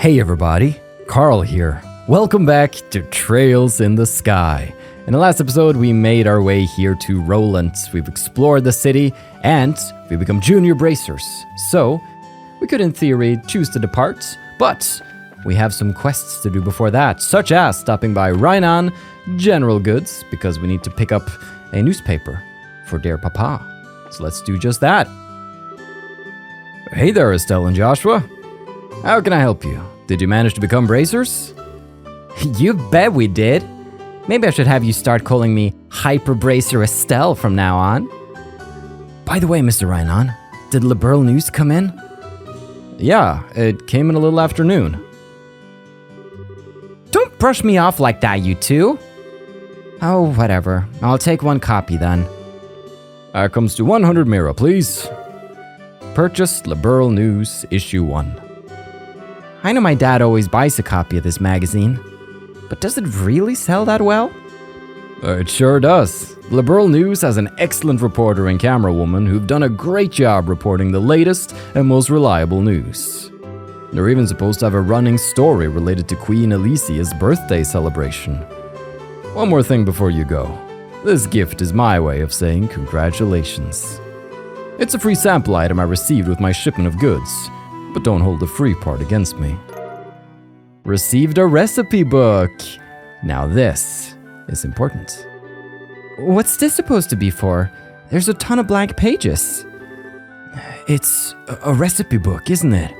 Hey everybody, Carl here. Welcome back to Trails in the Sky. In the last episode, we made our way here to Rolent. We've explored the city, and we become junior bracers. So, we could in theory choose to depart, but we have some quests to do before that, such as stopping by Rinon General Goods, because we need to pick up a newspaper for dear Papa. So let's do just that. Hey there, Estelle and Joshua. How can I help you? Did you manage to become bracers? You bet we did. Maybe I should have you start calling me Hyper Bracer Estelle from now on. By the way, Mr. Rinon, did Liberl news come in? Yeah, it came in a little afternoon. Don't brush me off like that, you two. Oh, whatever. I'll take one copy then. That comes to 100 mira, please. Purchased Liberl News, Issue 1. I know my dad always buys a copy of this magazine, but does it really sell that well? It sure does. Liberl News has an excellent reporter and camera woman who've done a great job reporting the latest and most reliable news. They're even supposed to have a running story related to Queen Alicia's birthday celebration. One more thing before you go. This gift is my way of saying congratulations. It's a free sample item I received with my shipment of goods, but don't hold the free part against me. Received a recipe book. Now this is important. What's this supposed to be for? There's a ton of blank pages. It's a recipe book, isn't it?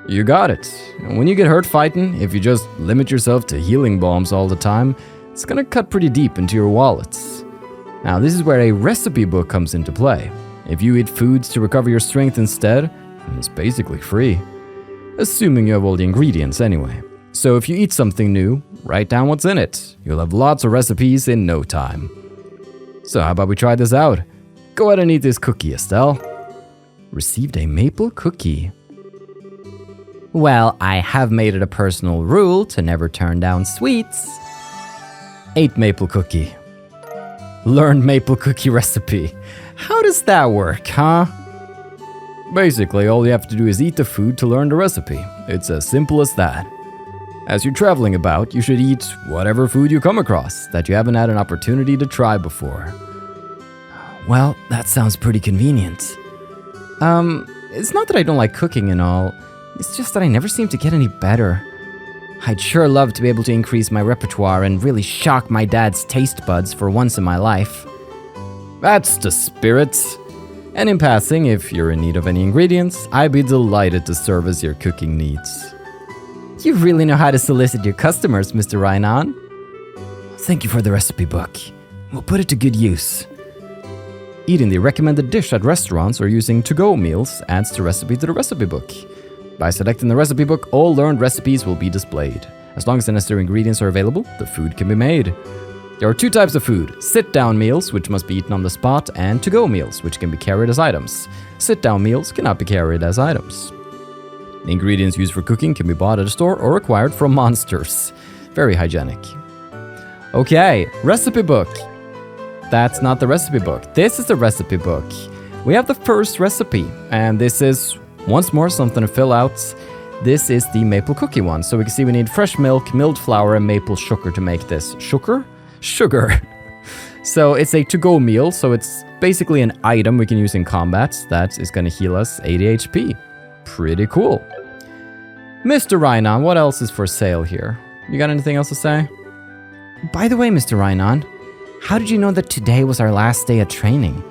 You got it. When you get hurt fighting, if you just limit yourself to healing bombs all the time, it's gonna cut pretty deep into your wallets. Now this is where a recipe book comes into play. If you eat foods to recover your strength instead, it's basically free. Assuming you have all the ingredients anyway. So if you eat something new, write down what's in it. You'll have lots of recipes in no time. So how about we try this out? Go ahead and eat this cookie, Estelle. Received a maple cookie. Well, I have made it a personal rule to never turn down sweets. Ate maple cookie. Learned maple cookie recipe. How does that work, huh? Basically, all you have to do is eat the food to learn the recipe. It's as simple as that. As you're traveling about, you should eat whatever food you come across that you haven't had an opportunity to try before. Well, that sounds pretty convenient. It's not that I don't like cooking and all. It's just that I never seem to get any better. I'd sure love to be able to increase my repertoire and really shock my dad's taste buds for once in my life. That's the spirit. And in passing, if you're in need of any ingredients, I'd be delighted to service your cooking needs. You really know how to solicit your customers, Mr. Rinon. Thank you for the recipe book. We'll put it to good use. Eating the recommended dish at restaurants or using to-go meals adds the recipe to the recipe book. By selecting the recipe book, all learned recipes will be displayed. As long as the necessary ingredients are available, the food can be made. There are two types of food: sit-down meals, which must be eaten on the spot, and to-go meals, which can be carried as items. Sit-down meals cannot be carried as items. The ingredients used for cooking can be bought at a store or acquired from monsters. Very hygienic. Okay, recipe book. That's not the recipe book. This is the recipe book. We have the first recipe, and this is, once more, something to fill out. This is the maple cookie one. So we can see we need fresh milk, milled flour, and maple sugar to make this. Sugar. So it's a to-go meal, so it's basically an item we can use in combat that is going to heal us 80 HP. Pretty cool. Mr. Rinon, what else is for sale here? You got anything else to say? By the way, Mr. Rinon, how did you know that today was our last day of training?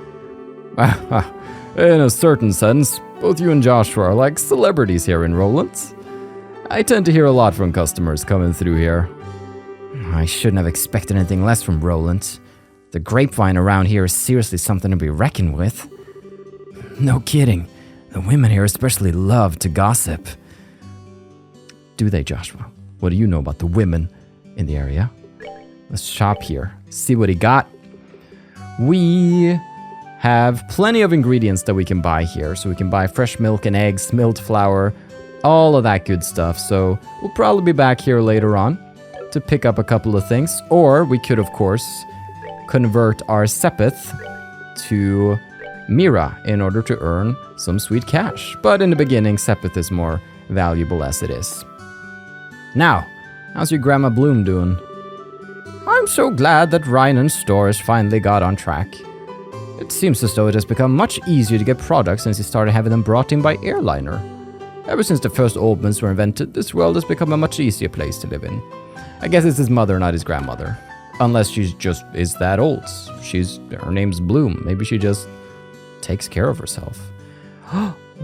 In a certain sense, both you and Joshua are like celebrities here in Rolent. I tend to hear a lot from customers coming through here. I shouldn't have expected anything less from Rolent. The grapevine around here is seriously something to be reckoned with. No kidding. The women here especially love to gossip. Do they, Joshua? What do you know about the women in the area? Let's shop here. See what he got. We have plenty of ingredients that we can buy here. So we can buy fresh milk and eggs, milled flour, all of that good stuff. So we'll probably be back here later on to pick up a couple of things. Or we could, of course, convert our sepith to Mira in order to earn some sweet cash. But in the beginning, sepith is more valuable as it is. Now, how's your Grandma Bloom doing? I'm so glad that Rinon's store has finally got on track. It seems as though it has become much easier to get products since he started having them brought in by airliner. Ever since the first ovens were invented, this world has become a much easier place to live in. I guess it's his mother, not his grandmother. Unless she just is that old. Her name's Bloom. Maybe she just takes care of herself.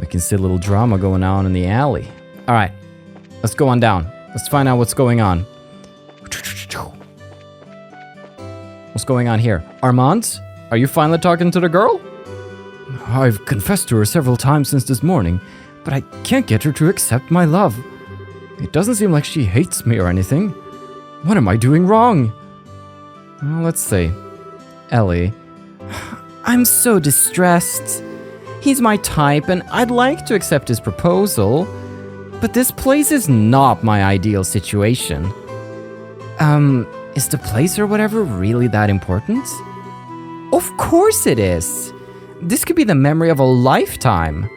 We can see a little drama going on in the alley. Alright, let's go on down. Let's find out what's going on. What's going on here? Armand? Are you finally talking to the girl? I've confessed to her several times since this morning, but I can't get her to accept my love. It doesn't seem like she hates me or anything. What am I doing wrong? Well, let's see. Ellie. I'm so distressed. He's my type, and I'd like to accept his proposal, but this place is not my ideal situation. Is the place or whatever really that important? Of course it is. This could be the memory of a lifetime.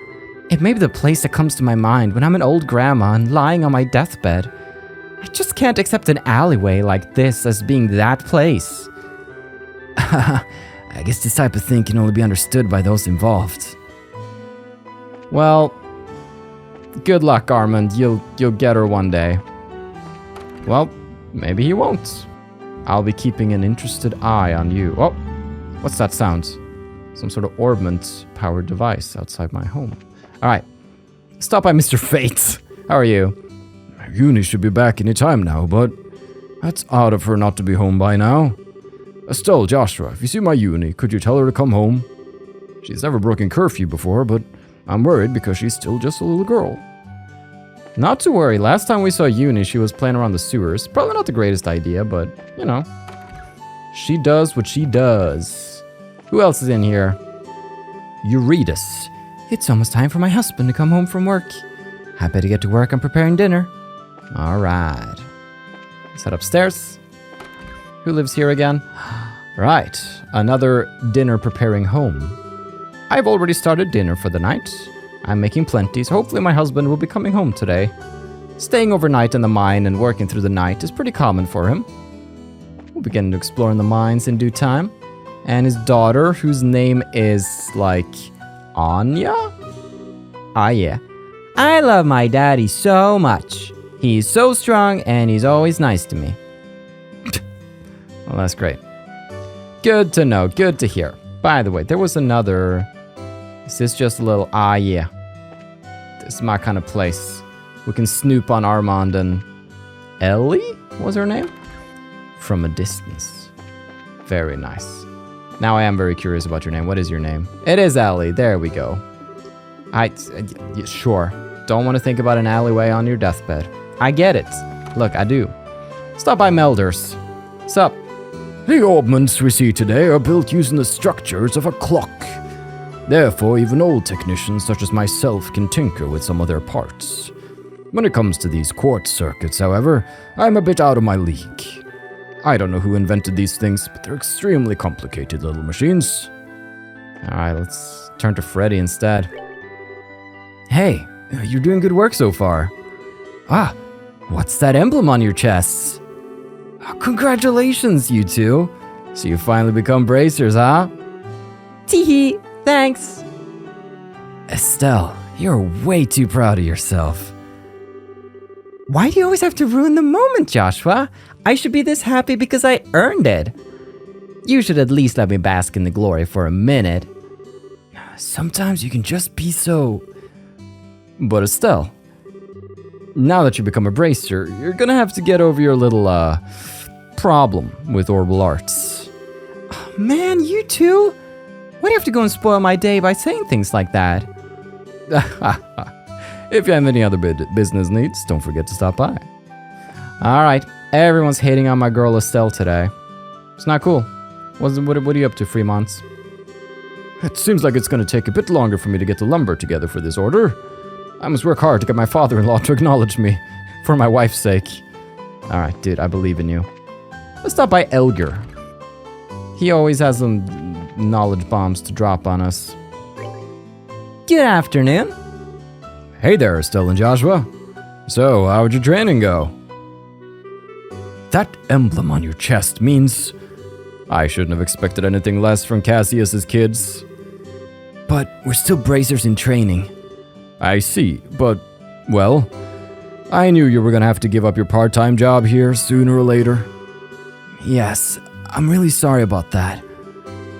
It may be the place that comes to my mind when I'm an old grandma and lying on my deathbed. I just can't accept an alleyway like this as being that place. I guess this type of thing can only be understood by those involved. Well, good luck, Armand. You'll get her one day. Well, maybe he won't. I'll be keeping an interested eye on you. Oh, what's that sound? Some sort of orbment-powered device outside my home. Alright. Stop by Mr. Fate. How are you? Uni should be back any time now, but that's odd of her not to be home by now. Estelle, Joshua, if you see my Uni, could you tell her to come home? She's never broken curfew before, but I'm worried because she's still just a little girl. Not to worry, last time we saw Uni, she was playing around the sewers. Probably not the greatest idea, but, you know. She does what she does. Who else is in here? Eurydice. It's almost time for my husband to come home from work. I better get to work on preparing dinner. Alright. Let's head upstairs. Who lives here again? Right, another dinner preparing home. I've already started dinner for the night. I'm making plenty, so hopefully my husband will be coming home today. Staying overnight in the mine and working through the night is pretty common for him. We'll begin to explore in the mines in due time. And his daughter, whose name is, like, Anya? Ah, yeah. I love my daddy so much. He's so strong and he's always nice to me. Well, that's great. Good to know, good to hear. By the way, there was another... Is this just a little... Ah, yeah. This is my kind of place. We can snoop on Armand and... Ellie was her name? From a distance. Very nice. Now I am very curious about your name. What is your name? It is Ellie. There we go. Sure. Don't want to think about an alleyway on your deathbed. I get it. Look, I do. Stop by Melders. Sup? The orbments we see today are built using the structures of a clock. Therefore, even old technicians such as myself can tinker with some of their parts. When it comes to these quartz circuits, however, I'm a bit out of my league. I don't know who invented these things, but they're extremely complicated little machines. Alright, let's turn to Freddy instead. Hey, you're doing good work so far. Ah, what's that emblem on your chests? Oh, congratulations, you two. So you finally become bracers, huh? Teehee, thanks. Estelle, you're way too proud of yourself. Why do you always have to ruin the moment, Joshua? I should be this happy because I earned it. You should at least let me bask in the glory for a minute. Sometimes you can just be so... But Estelle, now that you become a bracer, you're gonna have to get over your little, problem with orbital arts. Oh, man, you two? Why do you have to go and spoil my day by saying things like that? If you have any other business needs, don't forget to stop by. Alright, everyone's hating on my girl Estelle today. It's not cool. What are you up to, Fremont? It seems like it's gonna take a bit longer for me to get the lumber together for this order. I must work hard to get my father-in-law to acknowledge me, for my wife's sake. Alright, dude, I believe in you. Let's stop by Elgar. He always has some knowledge bombs to drop on us. Good afternoon. Hey there, Estelle and Joshua. So, how'd your training go? That emblem on your chest means... I shouldn't have expected anything less from Cassius's kids. But we're still bracers in training. I see, but, well, I knew you were gonna have to give up your part-time job here sooner or later. Yes, I'm really sorry about that.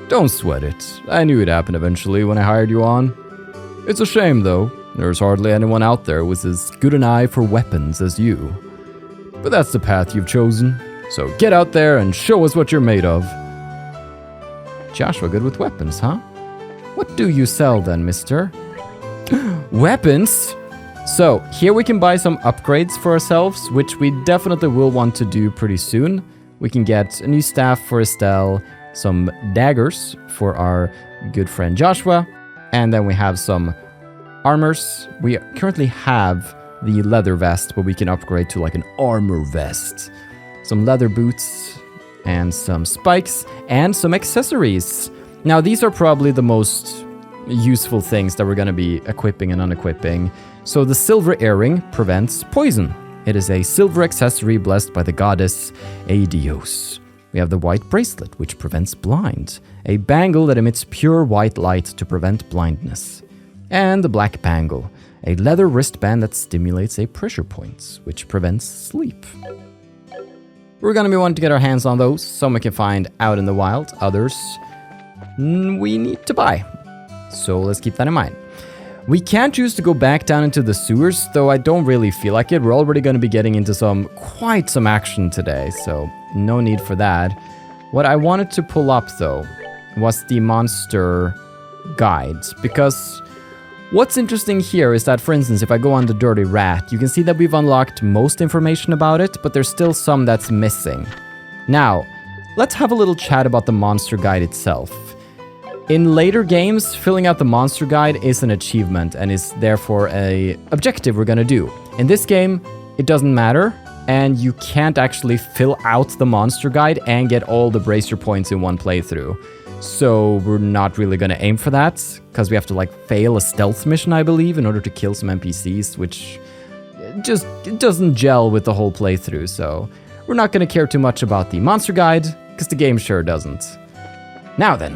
Don't sweat it. I knew it'd happen eventually when I hired you on. It's a shame, though. There's hardly anyone out there with as good an eye for weapons as you. But that's the path you've chosen. So get out there and show us what you're made of. Joshua good with weapons, huh? What do you sell then, mister? Weapons? So, here we can buy some upgrades for ourselves, which we definitely will want to do pretty soon. We can get a new staff for Estelle, some daggers for our good friend Joshua, and then we have some armors. We currently have the leather vest, but we can upgrade to like an armor vest. Some leather boots, and some spikes, and some accessories. Now, these are probably the most useful things that we're going to be equipping and unequipping. So the silver earring prevents poison. It is a silver accessory blessed by the goddess Eidios. We have the white bracelet, which prevents blind. A bangle that emits pure white light to prevent blindness. And the black bangle, a leather wristband that stimulates a pressure point, which prevents sleep. We're going to be wanting to get our hands on those. Some we can find out in the wild, others we need to buy. So let's keep that in mind. We can choose to go back down into the sewers, though I don't really feel like it. We're already going to be getting into quite some action today, so no need for that. What I wanted to pull up, though, was the monster guide, because what's interesting here is that, for instance, if I go on the Dirty Rat, you can see that we've unlocked most information about it, but there's still some that's missing. Now, let's have a little chat about the monster guide itself. In later games, filling out the monster guide is an achievement and is therefore an objective we're gonna do. In this game, it doesn't matter, and you can't actually fill out the monster guide and get all the bracer points in one playthrough. So we're not really gonna aim for that, because we have to fail a stealth mission, I believe, in order to kill some NPCs, which it doesn't gel with the whole playthrough, so we're not gonna care too much about the monster guide, because the game sure doesn't. Now then,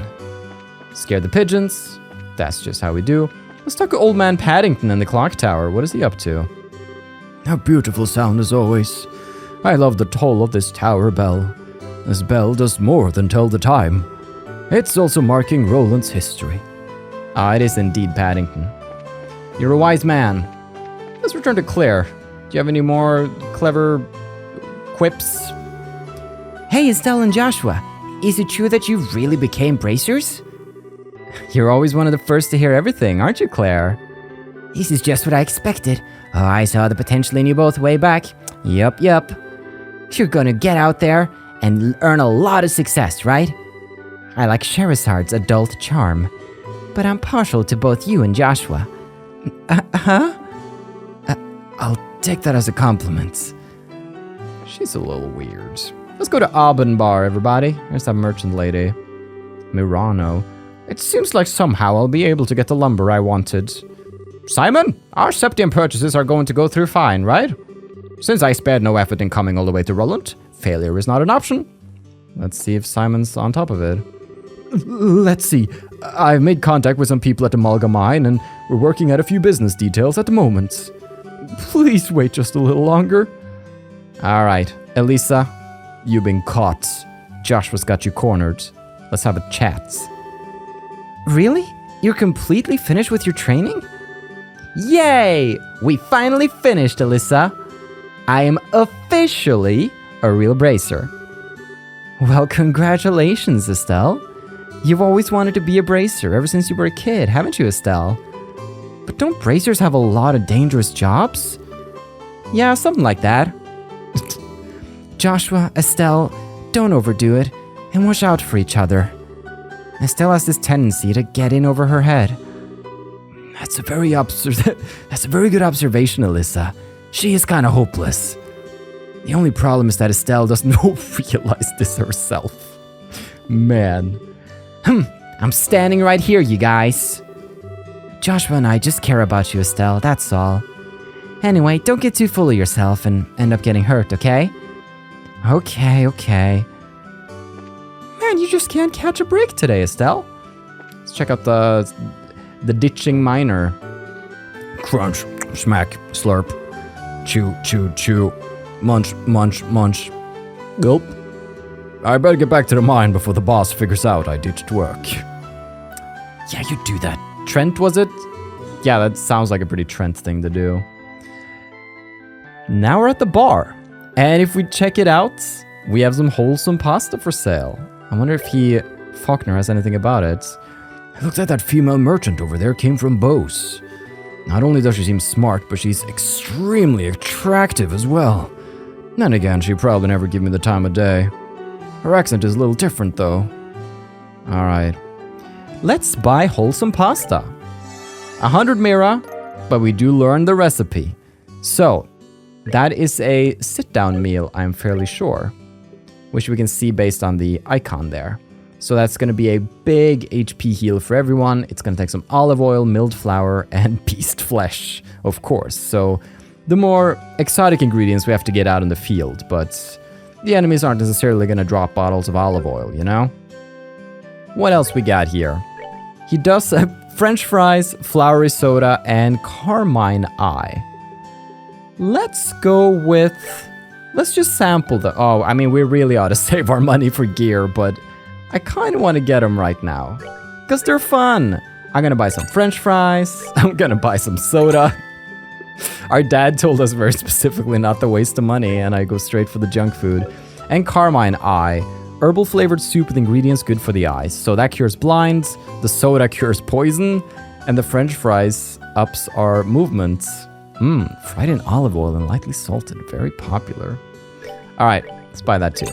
scare the pigeons. That's just how we do. Let's talk to Old Man Paddington in the clock tower. What is he up to? A beautiful sound as always. I love the toll of this tower bell. This bell does more than tell the time. It's also marking Rolent's history. It is indeed Paddington. You're a wise man. Let's return to Claire. Do you have any more clever quips? Hey, Estelle and Joshua. Is it true that you really became bracers? You're always one of the first to hear everything, aren't you, Claire? This is just what I expected. Oh, I saw the potential in you both way back. Yup. You're gonna get out there and earn a lot of success, right? I like Sherazard's adult charm, but I'm partial to both you and Joshua. I'll take that as a compliment. She's a little weird. Let's go to Aubin Bar, everybody. There's that merchant lady. Mirano. It seems like somehow I'll be able to get the lumber I wanted. Simon, our Septium purchases are going to go through fine, right? Since I spared no effort in coming all the way to Rolent, failure is not an option. Let's see if Simon's on top of it. Let's see. I've made contact with some people at the Malga mine, and we're working out a few business details at the moment. Please wait just a little longer. All right, Elisa, you've been caught. Joshua's got you cornered. Let's have a chat. Really? You're completely finished with your training? Yay! We finally finished, Alyssa. I am officially a real bracer. Well, congratulations, Estelle. You've always wanted to be a bracer ever since you were a kid, haven't you, Estelle? But don't bracers have a lot of dangerous jobs? Yeah, something like that. Joshua, Estelle, don't overdo it, and watch out for each other. Estelle has this tendency to get in over her head. That's a very good observation, Alyssa. She is kind of hopeless. The only problem is that Estelle doesn't realize this herself. Man. I'm standing right here, you guys. Joshua and I just care about you, Estelle, that's all. Anyway, don't get too full of yourself and end up getting hurt, okay? Okay. Man, you just can't catch a break today, Estelle. Let's check out the ditching miner. Crunch, smack, slurp, chew, munch. Gulp. I better get back to the mine before the boss figures out I ditched work. Yeah, you do that. Trent, was it? Yeah, that sounds like a pretty Trent thing to do. Now we're at the bar. And if we check it out, we have some wholesome pasta for sale. I wonder if Faulkner has anything about it. It looks like that female merchant over there came from Bose. Not only does she seem smart, but she's extremely attractive as well. Then again, she'd probably never give me the time of day. Her accent is a little different, though. Alright. Let's buy wholesome pasta. 100 mira, but we do learn the recipe. So, that is a sit-down meal, I'm fairly sure. Which we can see based on the icon there. So that's going to be a big HP heal for everyone. It's going to take some olive oil, milled flour, and beast flesh, of course. So the more exotic ingredients we have to get out in the field, but the enemies aren't necessarily going to drop bottles of olive oil, you know? What else we got here? He does have French fries, floury soda, and carmine eye. Let's go with... Let's just sample the... Oh, I mean, we really ought to save our money for gear, but I kind of want to get them right now. Because they're fun. I'm going to buy some French fries. I'm going to buy some soda. Our dad told us very specifically not to waste the money, and I go straight for the junk food. And carmine eye. Herbal flavored soup with ingredients good for the eyes. So that cures blinds, the soda cures poison, and the French fries ups our movement. Fried in olive oil and lightly salted. Very popular. Alright, let's buy that too.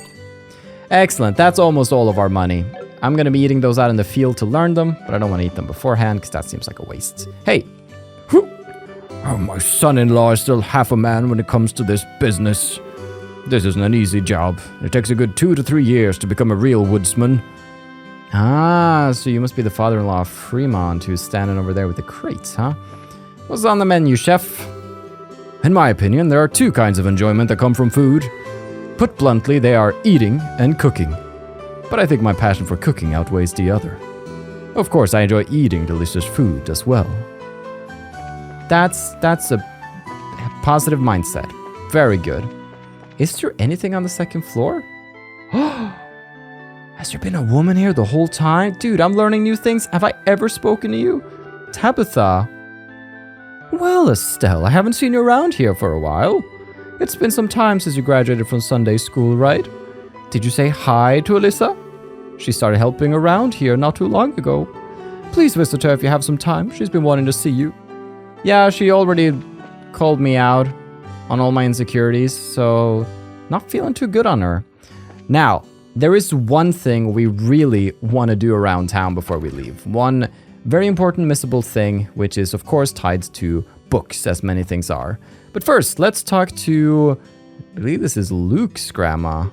Excellent, that's almost all of our money. I'm gonna be eating those out in the field to learn them, but I don't want to eat them beforehand because that seems like a waste. Hey! Oh, my son-in-law is still half a man when it comes to this business. This isn't an easy job. It takes a good 2 to 3 years to become a real woodsman. Ah, so you must be the father-in-law of Fremont who's standing over there with the crates, huh? What's on the menu, chef? In my opinion, there are two kinds of enjoyment that come from food. Put bluntly, they are eating and cooking. But I think my passion for cooking outweighs the other. Of course, I enjoy eating delicious food as well. That's a positive mindset. Very good. Is there anything on the second floor? Has there been a woman here the whole time? Dude, I'm learning new things. Have I ever spoken to you? Tabitha. Well, Estelle, I haven't seen you around here for a while. It's been some time since you graduated from Sunday school, right? Did you say hi to Alyssa? She started helping around here not too long ago. Please visit her if you have some time. She's been wanting to see you. Yeah, she already called me out on all my insecurities, so not feeling too good on her. Now, there is one thing we really want to do around town before we leave. One very important missable thing, which is of course tied to books, as many things are. But first, let's talk to, I believe this is Luke's grandma,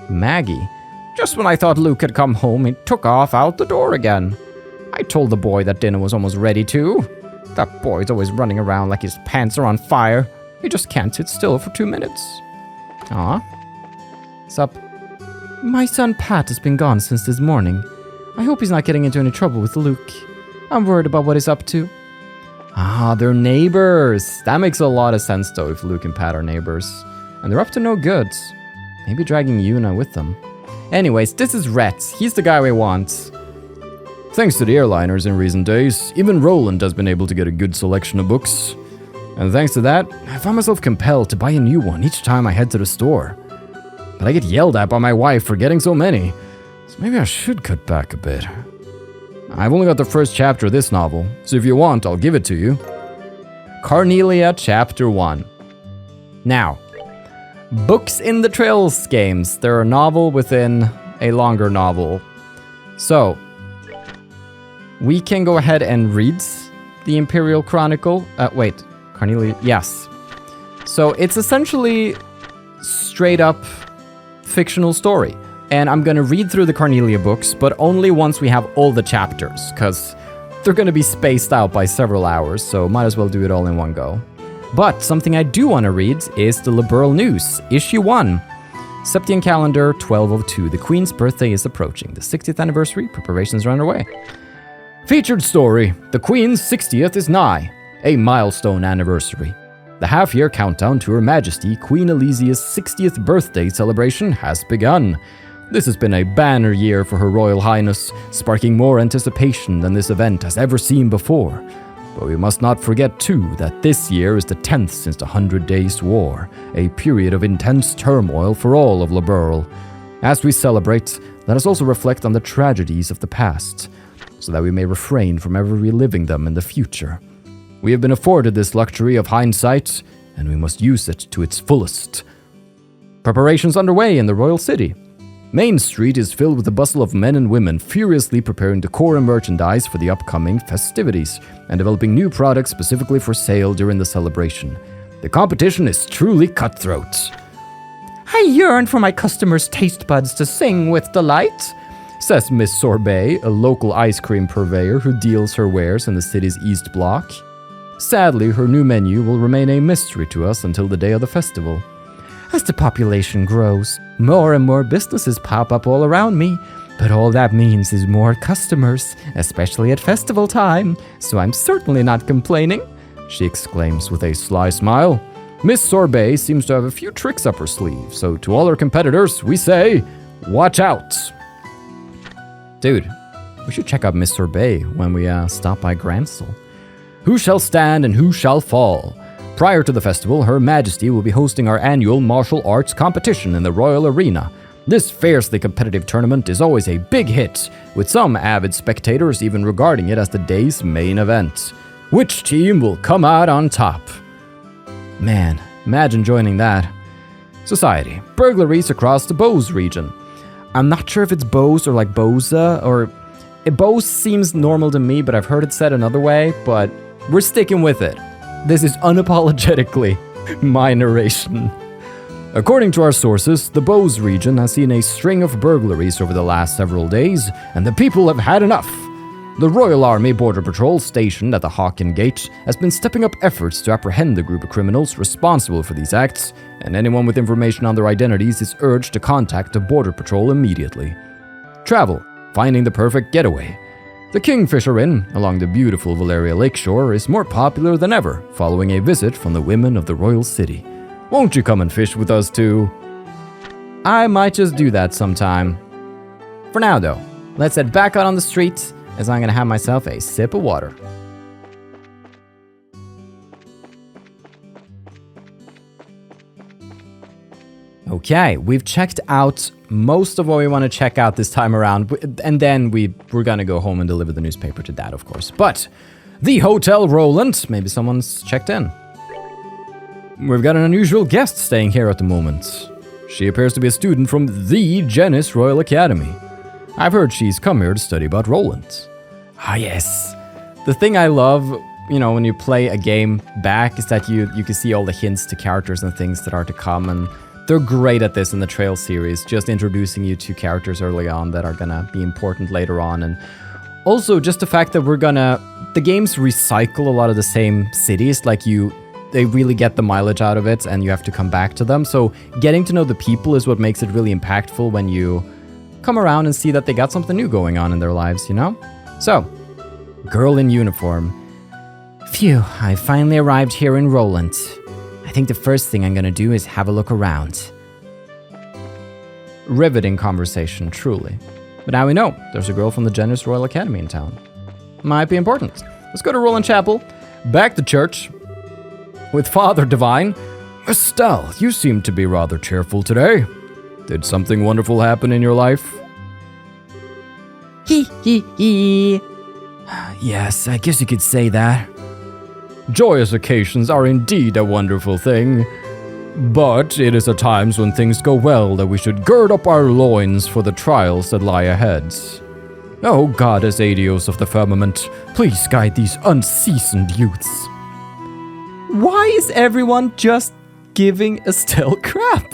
Maggie. Just when I thought Luke had come home, he took off out the door again. I told the boy that dinner was almost ready too. That boy's always running around like his pants are on fire. He just can't sit still for 2 minutes. Aw. What's up? My son Pat has been gone since this morning. I hope he's not getting into any trouble with Luke. I'm worried about what he's up to. Ah, they're neighbors. That makes a lot of sense though if Luke and Pat are neighbors. And they're up to no good. Maybe dragging Yuna with them. Anyways, this is Rhett. He's the guy we want. Thanks to the airliners in recent days, even Rolent has been able to get a good selection of books. And thanks to that, I found myself compelled to buy a new one each time I head to the store. But I get yelled at by my wife for getting so many, so maybe I should cut back a bit. I've only got the first chapter of this novel, so if you want, I'll give it to you. Carnelia Chapter 1. Now, books in the Trails games. They're a novel within a longer novel. So, we can go ahead and read the Imperial Chronicle. Wait, Carnelia, yes. So it's essentially straight up fictional story. And I'm gonna read through the Carnelia books, but only once we have all the chapters, because they're gonna be spaced out by several hours, so might as well do it all in one go. But something I do want to read is the Liberl News, issue 1. Septian calendar 1202. The Queen's birthday is approaching. The 60th anniversary. Preparations are underway. Featured story. The Queen's 60th is nigh. A milestone anniversary. The half-year countdown to Her Majesty Queen Elisia's 60th birthday celebration has begun. This has been a banner year for Her Royal Highness, sparking more anticipation than this event has ever seen before. But we must not forget, too, that this year is the 10th since the 100 Days' War, a period of intense turmoil for all of Liberl. As we celebrate, let us also reflect on the tragedies of the past, so that we may refrain from ever reliving them in the future. We have been afforded this luxury of hindsight, and we must use it to its fullest. Preparations underway in the Royal City. Main Street is filled with the bustle of men and women furiously preparing decor and merchandise for the upcoming festivities, and developing new products specifically for sale during the celebration. The competition is truly cutthroat. I yearn for my customers' taste buds to sing with delight, says Miss Sorbet, a local ice cream purveyor who deals her wares in the city's East Block. Sadly, her new menu will remain a mystery to us until the day of the festival. As the population grows, more and more businesses pop up all around me, but all that means is more customers, especially at festival time, so I'm certainly not complaining, she exclaims with a sly smile. Miss Sorbet seems to have a few tricks up her sleeve, so to all her competitors, we say, watch out! Dude, we should check out Miss Sorbet when we stop by Gransel. Who shall stand and who shall fall? Prior to the festival, Her Majesty will be hosting our annual martial arts competition in the Royal Arena. This fiercely competitive tournament is always a big hit, with some avid spectators even regarding it as the day's main event. Which team will come out on top? Man, imagine joining that. Society. Burglaries across the Bose region. I'm not sure if it's Bose or like Boza, or... Bose seems normal to me, but I've heard it said another way, but we're sticking with it. This is unapologetically my narration. According to our sources, the Bose region has seen a string of burglaries over the last several days, and the people have had enough. The Royal Army Border Patrol stationed at the Hawken Gate has been stepping up efforts to apprehend the group of criminals responsible for these acts, and anyone with information on their identities is urged to contact the Border Patrol immediately. Travel, finding the perfect getaway. The Kingfisher Inn, along the beautiful Valeria Lakeshore, is more popular than ever, following a visit from the women of the Royal City. Won't you come and fish with us too? I might just do that sometime. For now though, let's head back out on the street, as I'm gonna have myself a sip of water. Okay, we've checked out most of what we want to check out this time around, and then we're gonna go home and deliver the newspaper to Dad, of course. But the Hotel Rolent, maybe someone's checked in. We've got an unusual guest staying here at the moment. She appears to be a student from the Genis Royal Academy. I've heard she's come here to study about Rolent. Ah, yes. The thing I love, you know, when you play a game back is that you can see all the hints to characters and things that are to come, and they're great at this in the Trail series, just introducing you to characters early on that are gonna be important later on. And also just the fact that the games recycle a lot of the same cities, like they really get the mileage out of it and you have to come back to them. So getting to know the people is what makes it really impactful when you come around and see that they got something new going on in their lives, you know? So, girl in uniform. Phew, I finally arrived here in Rolent. I think the first thing I'm gonna do is have a look around. Riveting conversation, truly. But now we know there's a girl from the Genis Royal Academy in town. Might be important. Let's go to Rolent Chapel, back to church, with Father Divine. Estelle, you seem to be rather cheerful today. Did something wonderful happen in your life? Hee hee hee. Yes, I guess you could say that. Joyous occasions are indeed a wonderful thing, but it is at times when things go well that we should gird up our loins for the trials that lie ahead. O goddess Adios of the firmament, please guide these unseasoned youths. Why is everyone just giving Estelle crap?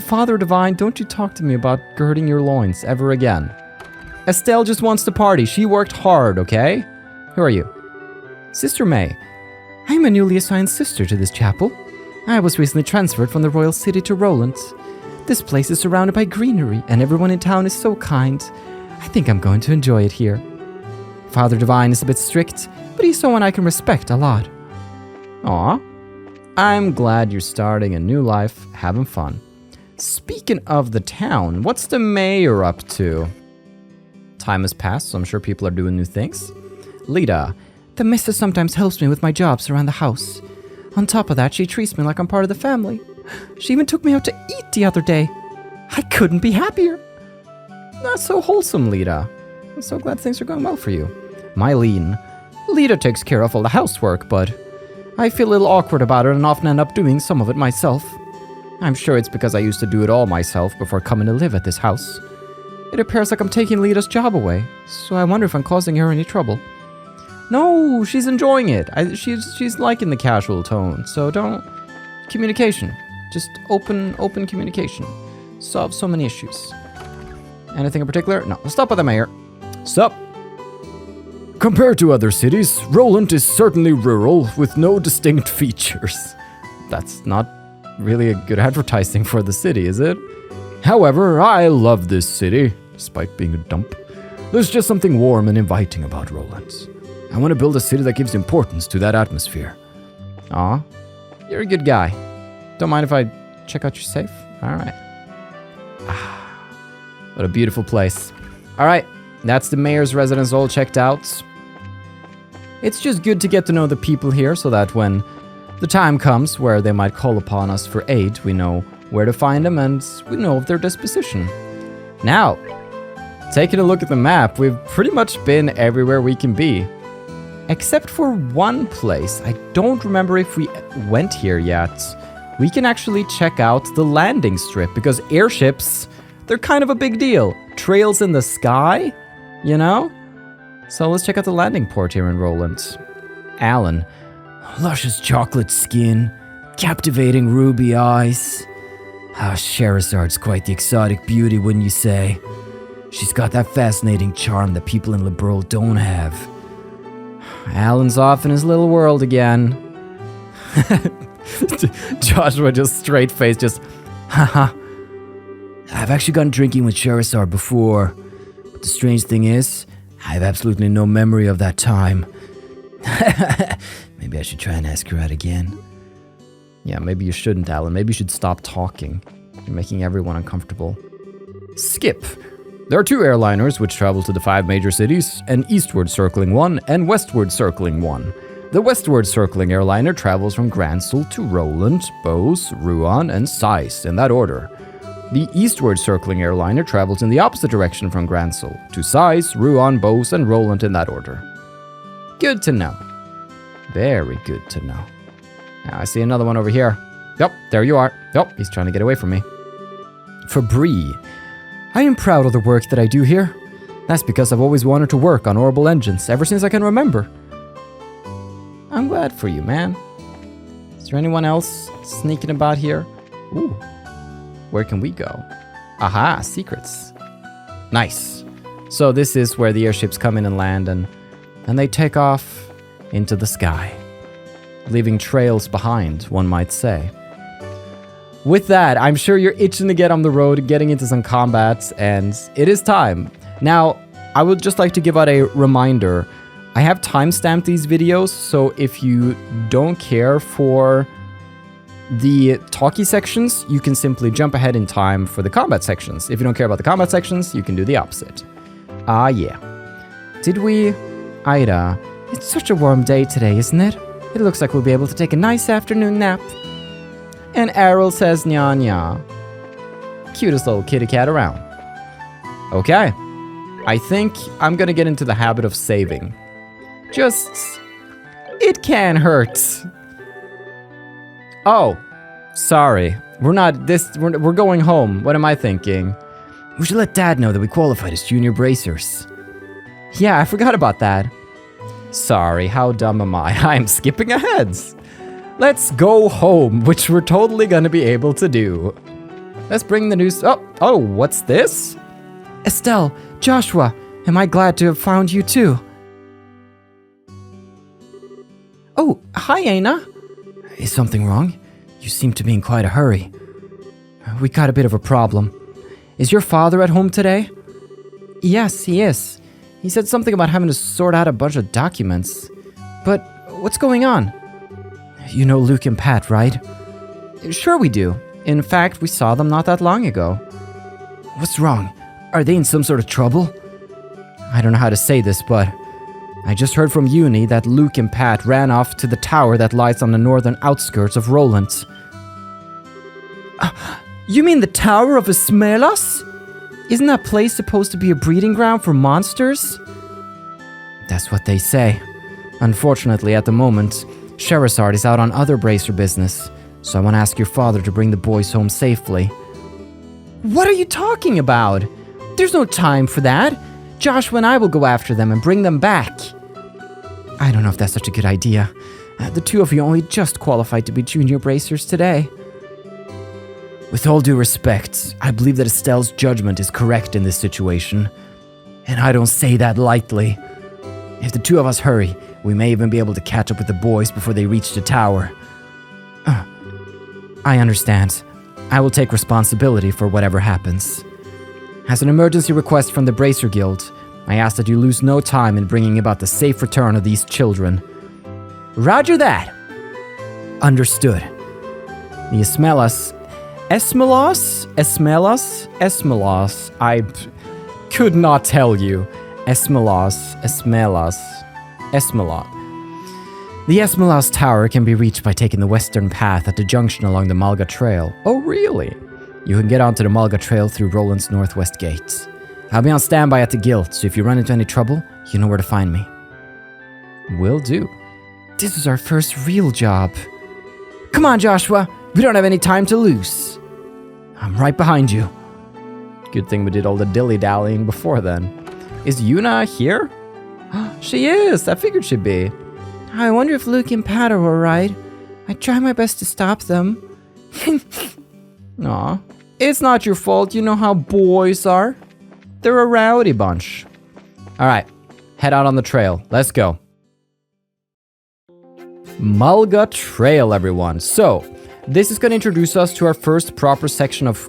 Father Divine, don't you talk to me about girding your loins ever again. Estelle just wants to party. She worked hard, okay? Who are you? Sister May. I'm a newly assigned sister to this chapel. I was recently transferred from the Royal City to Rolent. This place is surrounded by greenery, and everyone in town is so kind. I think I'm going to enjoy it here. Father Divine is a bit strict, but he's someone I can respect a lot. Aw. I'm glad you're starting a new life, having fun. Speaking of the town, what's the mayor up to? Time has passed, so I'm sure people are doing new things. Lita, the missus sometimes helps me with my jobs around the house. On top of that, she treats me like I'm part of the family. She even took me out to eat the other day. I couldn't be happier. Not so wholesome, Lita. I'm so glad things are going well for you. Mylene, Lita takes care of all the housework, but I feel a little awkward about it and often end up doing some of it myself. I'm sure it's because I used to do it all myself before coming to live at this house. It appears like I'm taking Lita's job away, so I wonder if I'm causing her any trouble. No, she's enjoying it. She's liking the casual tone, so don't... Communication. Just open communication. Solve so many issues. Anything in particular? No. Stop with the mayor. Sup? Compared to other cities, Rolent is certainly rural with no distinct features. That's not really a good advertising for the city, is it? However, I love this city, despite being a dump. There's just something warm and inviting about Rolent. I want to build a city that gives importance to that atmosphere. Aw, you're a good guy. Don't mind if I check out your safe? Alright. What a beautiful place. Alright, that's the mayor's residence all checked out. It's just good to get to know the people here so that when the time comes where they might call upon us for aid, we know where to find them and we know of their disposition. Now, taking a look at the map, we've pretty much been everywhere we can be. Except for one place. I don't remember if we went here yet. We can actually check out the landing strip because airships, they're kind of a big deal. Trails in the sky, you know? So let's check out the landing port here in Rolent. Alan. Luscious chocolate skin, captivating ruby eyes. Sherazard's quite the exotic beauty, wouldn't you say? She's got that fascinating charm that people in Liberl don't have. Alan's off in his little world again. Joshua just straight face, just, haha. I've actually gone drinking with Sherazard before, but the strange thing is, I have absolutely no memory of that time. Maybe I should try and ask her out again. Yeah, maybe you shouldn't, Alan. Maybe you should stop talking. You're making everyone uncomfortable. Skip. There are 2 airliners which travel to the 5 major cities, an eastward circling one and westward circling one. The westward circling airliner travels from Gransel to Rolent, Bose, Ruan, and Sais in that order. The eastward circling airliner travels in the opposite direction from Gransel, to Sais, Ruan, Bose, and Rolent in that order. Good to know. Very good to know. Now I see another one over here. Yep, there you are. Yep, he's trying to get away from me. Fabri. I am proud of the work that I do here. That's because I've always wanted to work on orbital engines ever since I can remember. I'm glad for you, man. Is there anyone else sneaking about here? Ooh. Where can we go? Aha, secrets. Nice. So this is where the airships come in and land and they take off into the sky, leaving trails behind, one might say. With that, I'm sure you're itching to get on the road, getting into some combats, and it is time. Now, I would just like to give out a reminder. I have timestamped these videos, so if you don't care for the talkie sections, you can simply jump ahead in time for the combat sections. If you don't care about the combat sections, you can do the opposite. Ah, yeah. Did we... Ida, it's such a warm day today, isn't it? It looks like we'll be able to take a nice afternoon nap. And Errol says nya nya. Cutest little kitty cat around. Okay. I think I'm gonna get into the habit of saving. Just... It can hurt. Oh. Sorry. We're going home. What am I thinking? We should let Dad know that we qualified as junior bracers. Yeah, I forgot about that. Sorry, how dumb am I? I'm skipping ahead. Let's go home, which we're totally gonna be able to do. Let's bring the news. Oh, what's this? Estelle, Joshua, am I glad to have found you too? Oh, hi, Aina. Is something wrong? You seem to be in quite a hurry. We got a bit of a problem. Is your father at home today? Yes, he is. He said something about having to sort out a bunch of documents. But what's going on? You know Luke and Pat, right? Sure we do. In fact, we saw them not that long ago. What's wrong? Are they in some sort of trouble? I don't know how to say this, but I just heard from Uni that Luke and Pat ran off to the tower that lies on the northern outskirts of Rolent. You mean the Tower of Esmelas? Isn't that place supposed to be a breeding ground for monsters? That's what they say. Unfortunately, at the moment, Sherazard is out on other bracer business, so I want to ask your father to bring the boys home safely. What are you talking about? There's no time for that. Joshua and I will go after them and bring them back. I don't know if that's such a good idea. The two of you only just qualified to be junior bracers today. With all due respect, I believe that Estelle's judgment is correct in this situation. And I don't say that lightly. If the two of us hurry, we may even be able to catch up with the boys before they reach the tower. I understand. I will take responsibility for whatever happens. As an emergency request from the Bracer Guild, I ask that you lose no time in bringing about the safe return of these children. Roger that! Understood. The Esmelas, I could not tell you. Esmelas. The Esmelas Tower can be reached by taking the western path at the junction along the Malga Trail. Oh, really? You can get onto the Malga Trail through Rolent's northwest gate. I'll be on standby at the guild, so if you run into any trouble, you know where to find me. Will do. This is our first real job. Come on, Joshua. We don't have any time to lose. I'm right behind you. Good thing we did all the dilly-dallying before then. Is Yuna here? She is! I figured she'd be. I wonder if Luke and Pat are alright. I try my best to stop them. Aw. It's not your fault, you know how boys are. They're a rowdy bunch. Alright, head out on the trail. Let's go. Malga Trail, everyone. So, this is going to introduce us to our first proper section of,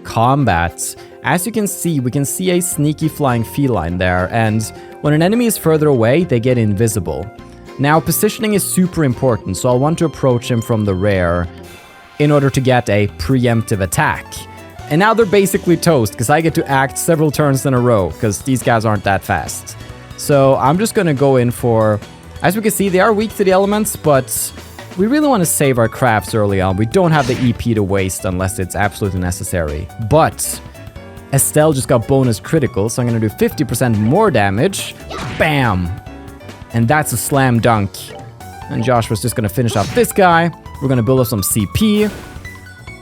combat. As you can see, we can see a sneaky flying feline there, and when an enemy is further away, they get invisible. Now, positioning is super important, so I'll want to approach him from the rear in order to get a preemptive attack. And now they're basically toast, because I get to act several turns in a row, because these guys aren't that fast. So I'm just going to go in for... As we can see, they are weak to the elements, but we really want to save our crafts early on. We don't have the EP to waste unless it's absolutely necessary. But Estelle just got bonus critical, so I'm going to do 50% more damage. Bam! And that's a slam dunk. And Joshua's just going to finish off this guy. We're going to build up some CP.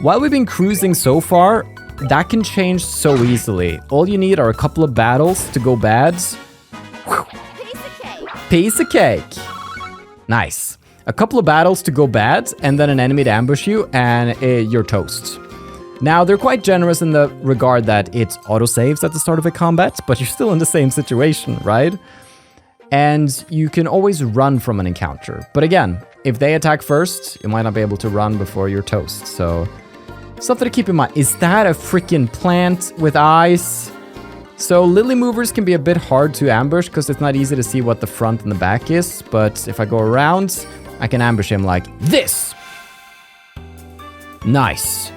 While we've been cruising so far, that can change so easily. All you need are a couple of battles to go bad. Piece of cake. Nice. A couple of battles to go bad, and then an enemy to ambush you, and you're toast. Now, they're quite generous in the regard that it autosaves at the start of a combat, but you're still in the same situation, right? And you can always run from an encounter. But again, if they attack first, you might not be able to run before you're toast. So, something to keep in mind. Is that a freaking plant with eyes? So, lily movers can be a bit hard to ambush because it's not easy to see what the front and the back is. But if I go around, I can ambush him like this. Nice.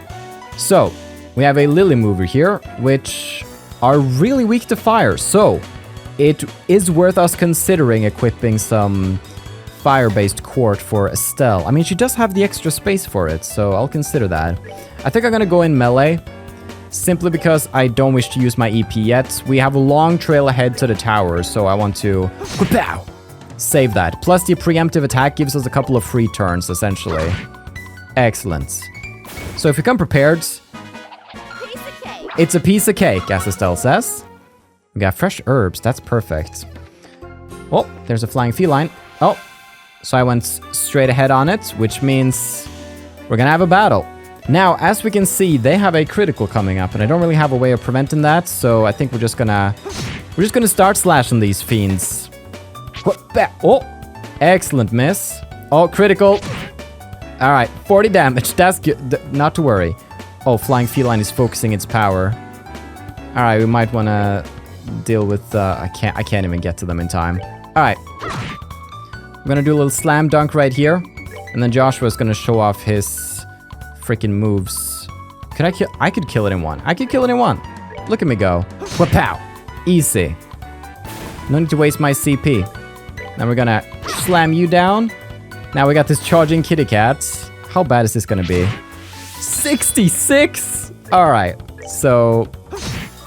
So, we have a lily mover here, which are really weak to fire. So, it is worth us considering equipping some fire-based quart for Estelle. I mean, she does have the extra space for it, so I'll consider that. I think I'm gonna go in melee, simply because I don't wish to use my EP yet. We have a long trail ahead to the tower, so I want to save that. Plus, the preemptive attack gives us a couple of free turns, essentially. Excellent. So if you come prepared, it's a piece of cake, as Estelle says. We got fresh herbs, that's perfect. Oh, there's a flying feline. Oh, so I went straight ahead on it, which means we're gonna have a battle. Now, as we can see, they have a critical coming up, and I don't really have a way of preventing that, so I think we're just gonna start slashing these fiends. Oh, excellent miss. Oh, critical. All right, 40 damage. That's good. Not to worry. Oh, flying feline is focusing its power. Alright, we might want to deal with... I can't even get to them in time. Alright. I'm going to do a little slam dunk right here. And then Joshua's going to show off his freaking moves. Could I kill... I could kill it in one. I could kill it in one. Look at me go. Wapow. Easy. No need to waste my CP. Then we're going to slam you down. Now we got this charging kitty cats. How bad is this going to be? 66? Alright. So...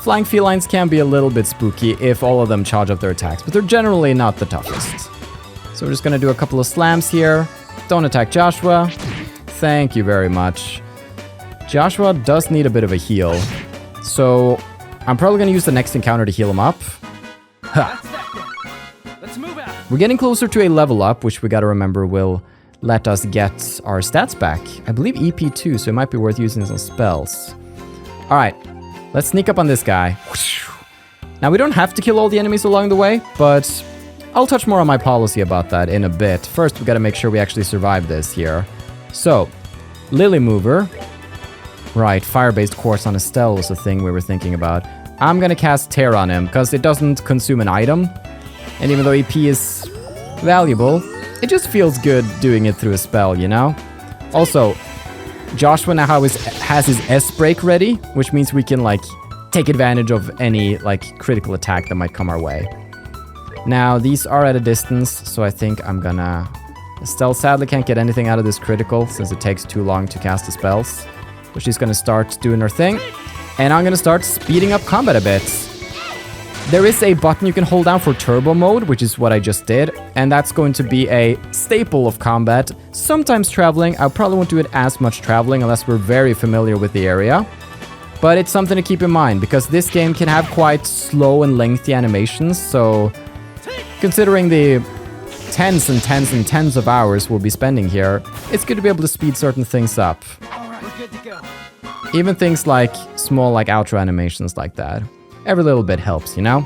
Flying felines can be a little bit spooky if all of them charge up their attacks, but they're generally not the toughest. So we're just gonna do a couple of slams here. Don't attack Joshua. Thank you very much. Joshua does need a bit of a heal. So I'm probably gonna use the next encounter to heal him up. Let's move out. We're getting closer to a level up, which we gotta remember will let us get our stats back. I believe EP2, so it might be worth using some spells. Alright. Let's sneak up on this guy. Now, we don't have to kill all the enemies along the way, but I'll touch more on my policy about that in a bit. First, we gotta make sure we actually survive this here. So, Lily Mover. Right, fire-based course on Estelle was the thing we were thinking about. I'm gonna cast Tear on him, because it doesn't consume an item. And even though EP is valuable, it just feels good doing it through a spell, you know? Also, Joshua now has his S-break ready, which means we can, like, take advantage of any, like, critical attack that might come our way. Now, these are at a distance, so I think I'm gonna... Estelle sadly can't get anything out of this critical, since it takes too long to cast the spells. So she's gonna start doing her thing, and I'm gonna start speeding up combat a bit. There is a button you can hold down for turbo mode, which is what I just did, and that's going to be a staple of combat. Sometimes traveling. I probably won't do it as much traveling unless we're very familiar with the area. But it's something to keep in mind, because this game can have quite slow and lengthy animations, so considering the tens and tens and tens of hours we'll be spending here, it's good to be able to speed certain things up. Alright, we're good to go. Even things like small, like outro animations like that. Every little bit helps, you know?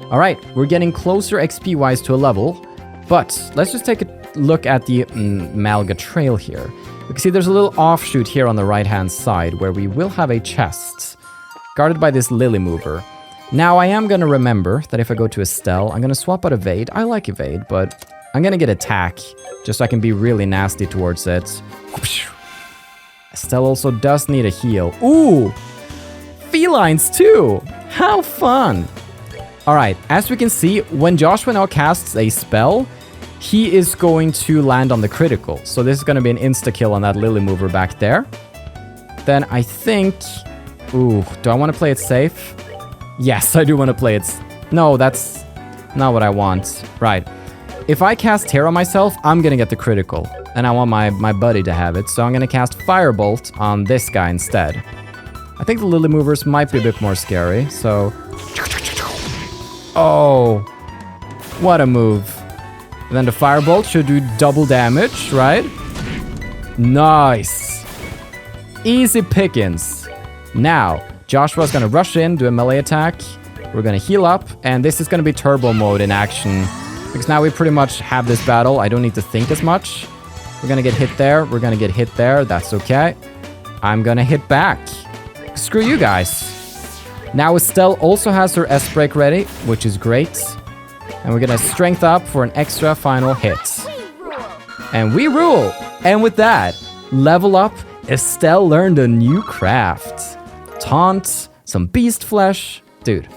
Alright, we're getting closer XP-wise to a level, but let's just take a look at the Malga Trail here. You can see there's a little offshoot here on the right-hand side where we will have a chest guarded by this Lily Mover. Now, I am going to remember that if I go to Estelle, I'm going to swap out Evade. I like Evade, but I'm going to get Attack just so I can be really nasty towards it. Estelle also does need a heal. Ooh! Felines too! How fun! Alright, as we can see, when Joshua now casts a spell, he is going to land on the critical. So this is going to be an insta-kill on that Lily Mover back there. Then I think... Ooh, do I want to play it safe? Yes, I do want to play it... No, that's not what I want. Right. If I cast Tear on myself, I'm going to get the critical. And I want my buddy to have it, so I'm going to cast Firebolt on this guy instead. I think the Lily Movers might be a bit more scary, so... Oh! What a move. And then the Firebolt should do double damage, right? Nice! Easy pickings. Now, Joshua's gonna rush in, do a melee attack. We're gonna heal up, and this is gonna be turbo mode in action. Because now we pretty much have this battle, I don't need to think as much. We're gonna get hit there, we're gonna get hit there, that's okay. I'm gonna hit back. Screw you guys. Now Estelle also has her S-break ready, which is great. And we're gonna strength up for an extra final hit. And we rule! And with that, level up, Estelle learned a new craft. Taunt, some beast flesh. Dude,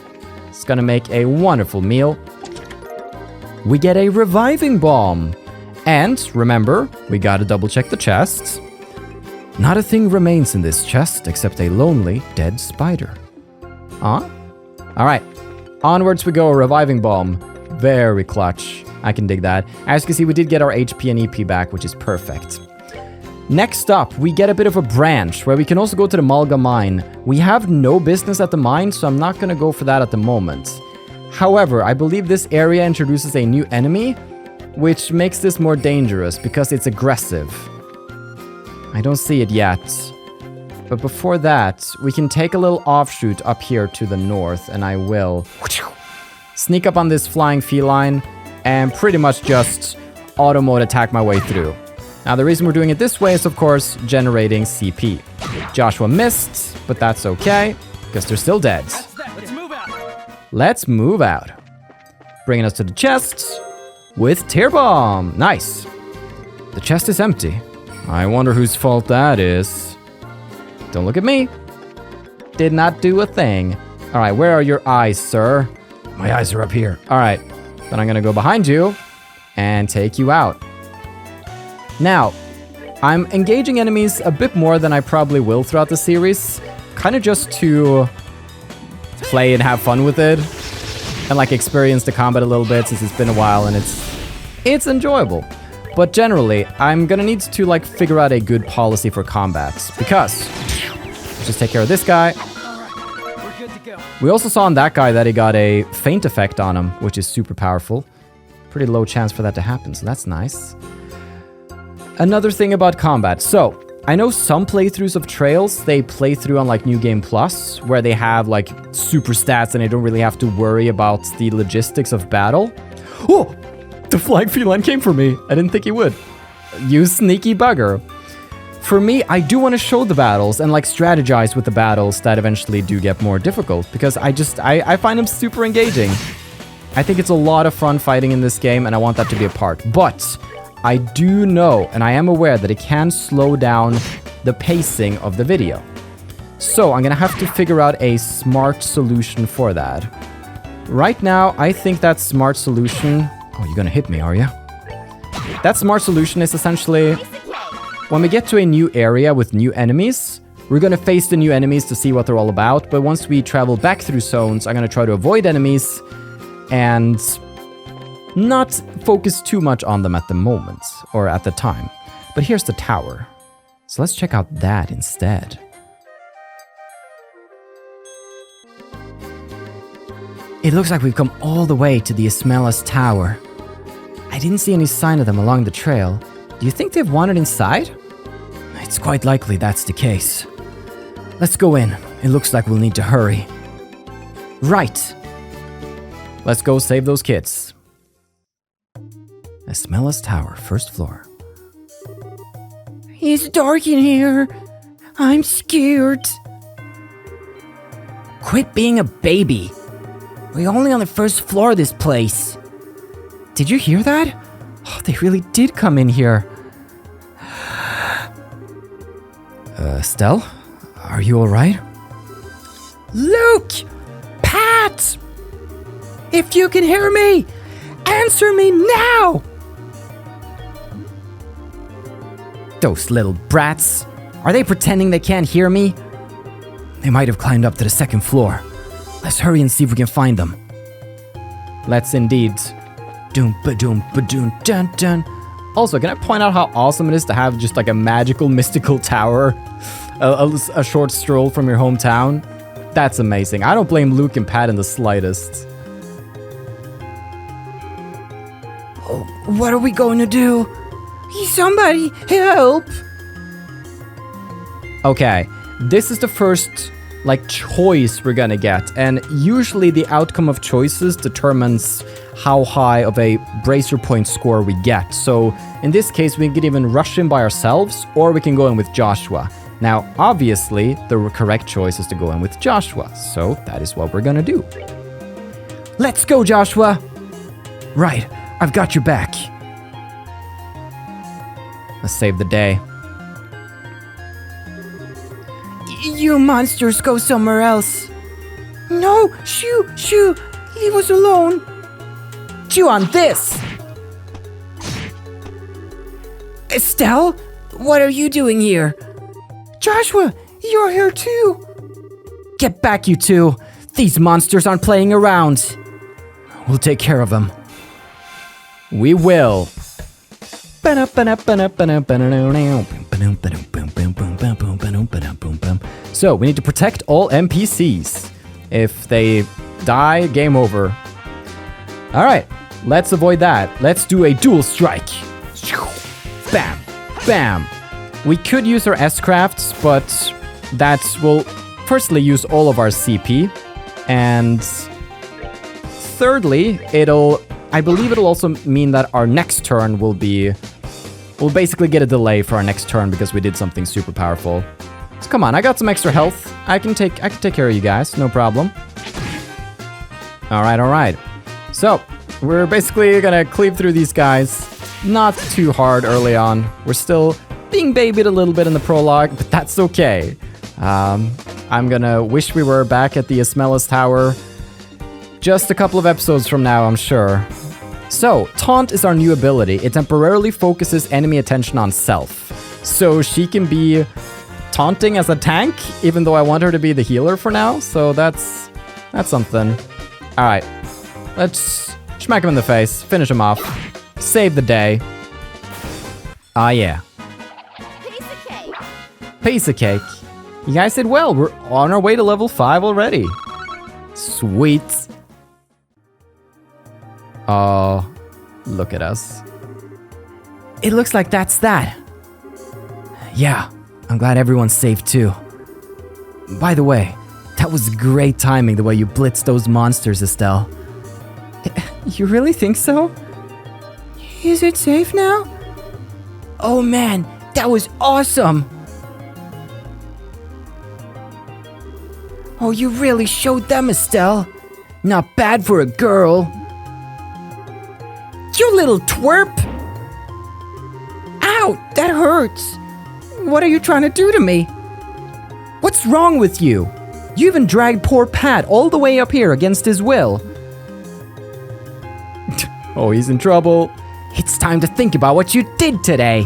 it's gonna make a wonderful meal. We get a reviving bomb. And remember, we gotta double check the chests. Not a thing remains in this chest except a lonely, dead spider. Huh? Alright, onwards we go, a reviving bomb. Very clutch. I can dig that. As you can see, we did get our HP and EP back, which is perfect. Next up, we get a bit of a branch, where we can also go to the Malga mine. We have no business at the mine, so I'm not gonna go for that at the moment. However, I believe this area introduces a new enemy, which makes this more dangerous, because it's aggressive. I don't see it yet. But before that, we can take a little offshoot up here to the north, and I will sneak up on this flying feline and pretty much just auto mode attack my way through. Now, the reason we're doing it this way is, of course, generating CP. Joshua missed, but that's okay, because they're still dead. Let's move out. Let's move out. Bringing us to the chest with Tear Bomb. Nice. The chest is empty. I wonder whose fault that is. Don't look at me. Did not do a thing. All right, where are your eyes, sir? My eyes are up here. All right, then I'm gonna go behind you and take you out. Now, I'm engaging enemies a bit more than I probably will throughout the series, kind of just to play and have fun with it, and like experience the combat a little bit since it's been a while and it's enjoyable. But generally, I'm gonna need to like figure out a good policy for combats, because just take care of this guy. We're good to go. We also saw on that guy that he got a feint effect on him, which is super powerful. Pretty low chance for that to happen, so that's nice. Another thing about combat. So, I know some playthroughs of Trails, they play through on like New Game Plus, where they have like super stats and they don't really have to worry about the logistics of battle. Oh! The flying feline came for me. I didn't think he would. You sneaky bugger. For me, I do want to show the battles and like strategize with the battles that eventually do get more difficult, because I find them super engaging. I think it's a lot of fun fighting in this game, and I want that to be a part. But I do know, and I am aware that it can slow down the pacing of the video. So I'm gonna have to figure out a smart solution for that. Right now, I think that smart solution... Oh, you're gonna hit me, are you? That smart solution is essentially... When we get to a new area with new enemies, we're gonna face the new enemies to see what they're all about, but once we travel back through zones, I'm gonna try to avoid enemies and not focus too much on them at the moment, or at the time. But here's the tower. So let's check out that instead. It looks like we've come all the way to the Esmelas Tower. I didn't see any sign of them along the trail. Do you think they've wandered inside? It's quite likely that's the case. Let's go in. It looks like we'll need to hurry. Right. Let's go save those kids. Esmelas Tower, first floor. It's dark in here. I'm scared. Quit being a baby. We're only on the first floor of this place. Did you hear that? Oh, they really did come in here. Estelle? Are you alright? Luke! Pat! If you can hear me, answer me now! Those little brats. Are they pretending they can't hear me? They might have climbed up to the second floor. Let's hurry and see if we can find them. Let's indeed. Doom ba doom ba doom dun dun. Also, can I point out how awesome it is to have just like a magical, mystical tower? A short stroll from your hometown? That's amazing. I don't blame Luke and Pat in the slightest. Oh, what are we going to do? Somebody help! Okay, this is the first like choice we're gonna get, and usually the outcome of choices determines how high of a bracer point score we get. So in this case, we can even rush in by ourselves, or we can go in with Joshua. Now, obviously, the correct choice is to go in with Joshua, so that is what we're gonna do. Let's go, Joshua! Right, I've got your back. Let's save the day. You monsters go somewhere else. No, shoo, leave us alone. Chew on this! Estelle, what are you doing here? Joshua, you're here too. Get back, you two. These monsters aren't playing around. We'll take care of them. We will. So, we need to protect all NPCs. If they die, game over. Alright, let's avoid that. Let's do a dual strike. Bam, bam. We could use our S-crafts, but that will firstly use all of our CP. And thirdly, I believe it'll also mean that our next turn will be We'll basically get a delay for our next turn because we did something super powerful. So come on, I got some extra health. I can take care of you guys, no problem. Alright. So, we're basically gonna cleave through these guys. Not too hard early on. We're still being babied a little bit in the prologue, but that's okay. I'm gonna wish we were back at the Esmelas Tower just a couple of episodes from now, I'm sure. So, Taunt is our new ability. It temporarily focuses enemy attention on self. So she can be taunting as a tank, even though I want her to be the healer for now. So that's something. Alright, let's smack him in the face, finish him off, save the day. Ah yeah. Piece of cake. You guys did well. We're on our way to level 5 already. Sweet. Oh, look at us. It looks like that's that. Yeah, I'm glad everyone's safe too. By the way, that was great timing the way you blitzed those monsters, Estelle. You really think so? Is it safe now? Oh man, that was awesome! Oh, you really showed them, Estelle. Not bad for a girl. You little twerp! Ow, that hurts. What are you trying to do to me? What's wrong with you? You even dragged poor Pat all the way up here against his will. Oh, he's in trouble. It's time to think about what you did today.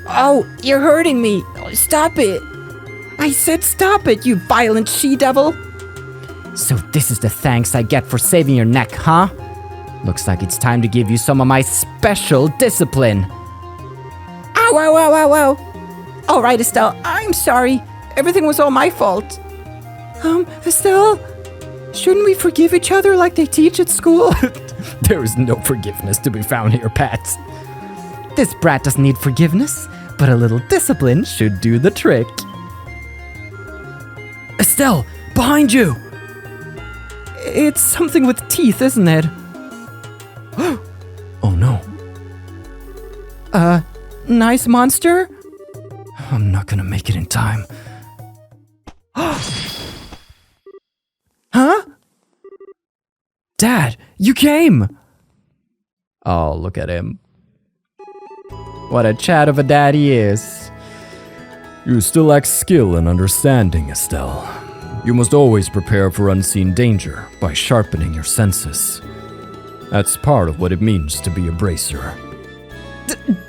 Oh, you're hurting me. Stop it. I said stop it, you violent she-devil. So this is the thanks I get for saving your neck, huh? Looks like it's time to give you some of my special discipline. Ow, ow, ow, ow, ow. All right, Estelle, I'm sorry. Everything was all my fault. Estelle, shouldn't we forgive each other like they teach at school? There is no forgiveness to be found here, Pat. This brat doesn't need forgiveness, but a little discipline should do the trick. Estelle, behind you! It's something with teeth, isn't it? Oh no. Nice monster? I'm not gonna make it in time. Huh? Dad, you came! Oh, look at him. What a chat of a dad he is. You still lack skill and understanding, Estelle. You must always prepare for unseen danger by sharpening your senses. That's part of what it means to be a bracer.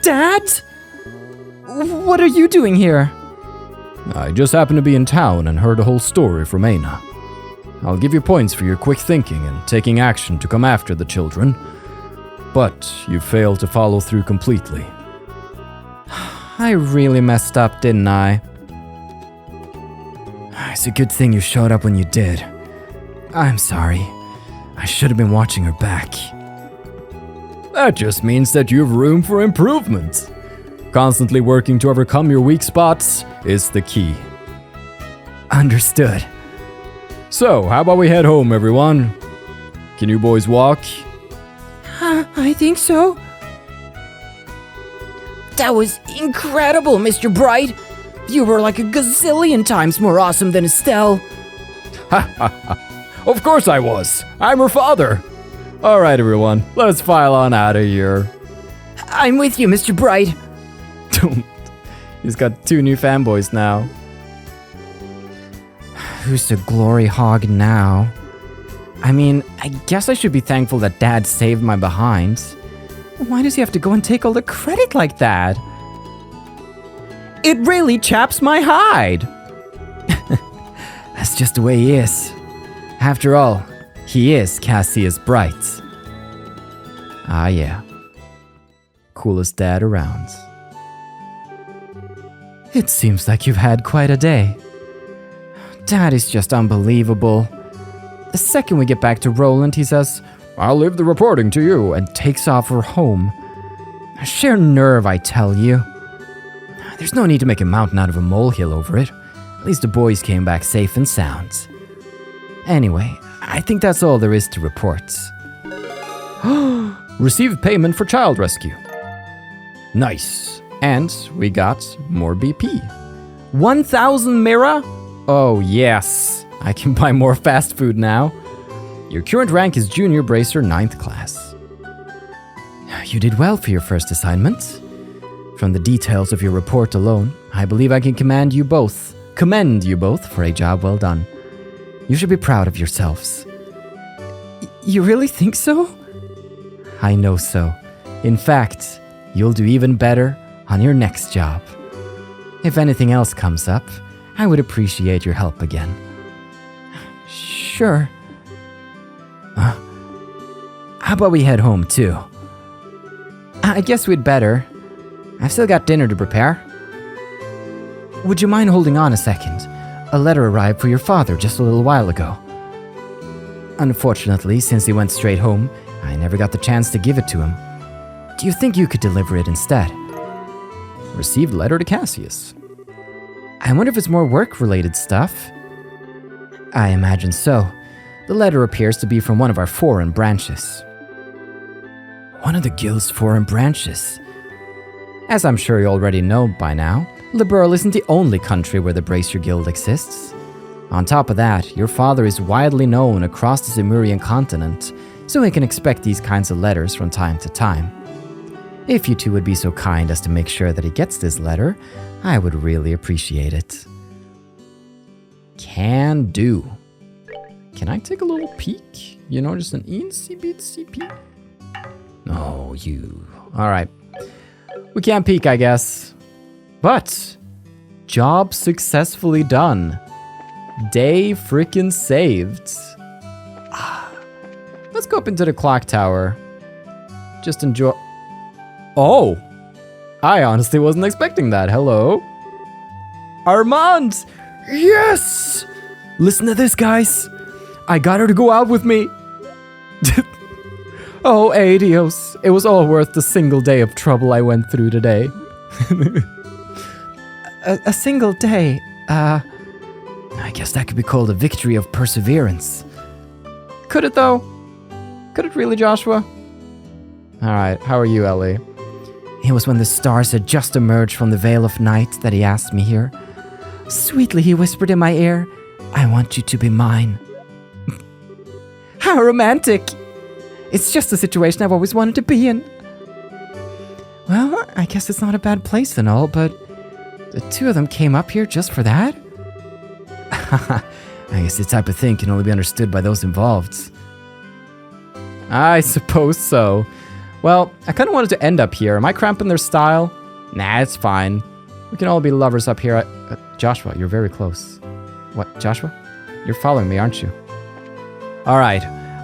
Dad? What are you doing here? I just happened to be in town and heard a whole story from Aina. I'll give you points for your quick thinking and taking action to come after the children, but you failed to follow through completely. I really messed up, didn't I? It's a good thing you showed up when you did. I'm sorry. I should have been watching her back. That just means that you have room for improvement. Constantly working to overcome your weak spots is the key. Understood. So, how about we head home, everyone? Can you boys walk? I think so. That was incredible, Mr. Bright. You were like a gazillion times more awesome than Estelle. Of course I was. I'm her father. All right, everyone, let's file on out of here. I'm with you, Mr. Bright. He's got 2 new fanboys now. Who's the glory hog now? I mean, I guess I should be thankful that Dad saved my behind. Why does he have to go and take all the credit like that? It really chaps my hide. That's just the way he is. After all, he is Cassius Bright. Ah yeah. Coolest dad around. It seems like you've had quite a day. Dad is just unbelievable. The second we get back to Rolent, he says, I'll leave the reporting to you, and takes off for home. Sheer nerve, I tell you. There's no need to make a mountain out of a molehill over it. At least the boys came back safe and sound. Anyway, I think that's all there is to report. Received payment for child rescue. Nice. And we got more BP. 1,000 Mira? Oh, yes. I can buy more fast food now. Your current rank is Junior Bracer 9th class. You did well for your first assignment. From the details of your report alone, I believe I can commend you both for a job well done. You should be proud of yourselves. You really think so? I know so. In fact, you'll do even better on your next job. If anything else comes up, I would appreciate your help again. Sure. How about we head home too? I guess we'd better. I've still got dinner to prepare. Would you mind holding on a second? A letter arrived for your father just a little while ago. Unfortunately, since he went straight home, I never got the chance to give it to him. Do you think you could deliver it instead? Received letter to Cassius. I wonder if it's more work-related stuff. I imagine so. The letter appears to be from one of our foreign branches. One of the guild's foreign branches? As I'm sure you already know by now, Liberl isn't the only country where the Bracer Guild exists. On top of that, your father is widely known across the Zemurian continent, so we can expect these kinds of letters from time to time. If you two would be so kind as to make sure that he gets this letter, I would really appreciate it. Can do. Can I take a little peek? You know, just an eensy beatsy peek? No, you. Alright. We can't peek, I guess. But, job successfully done. Day frickin' saved. Let's go up into the clock tower. Just enjoy. Oh! I honestly wasn't expecting that. Hello? Armand! Yes! Listen to this, guys. I got her to go out with me. Oh, adios. It was all worth the single day of trouble I went through today. A single day? I guess that could be called a victory of perseverance. Could it, though? Could it really, Joshua? Alright, how are you, Ellie? It was when the stars had just emerged from the veil of night that he asked me here. Sweetly, he whispered in my ear, I want you to be mine. How romantic! It's just a situation I've always wanted to be in. Well, I guess it's not a bad place and all, but the two of them came up here just for that? I guess this type of thing can only be understood by those involved. I suppose so. Well, I kind of wanted to end up here. Am I cramping their style? Nah, it's fine. We can all be lovers up here. Joshua, you're very close. What, Joshua? You're following me, aren't you? Alright,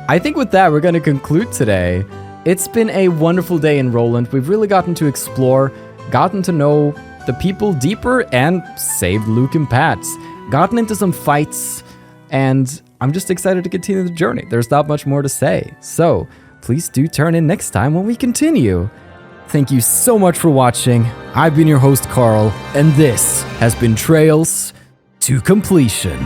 I think with that, we're going to conclude today. It's been a wonderful day in Rolent. We've really gotten to explore, gotten to know the people deeper, and saved Luke and Pats. Gotten into some fights, and I'm just excited to continue the journey. There's not much more to say. So, please do turn in next time when we continue. Thank you so much for watching. I've been your host, Carl, and this has been Trails to Completion.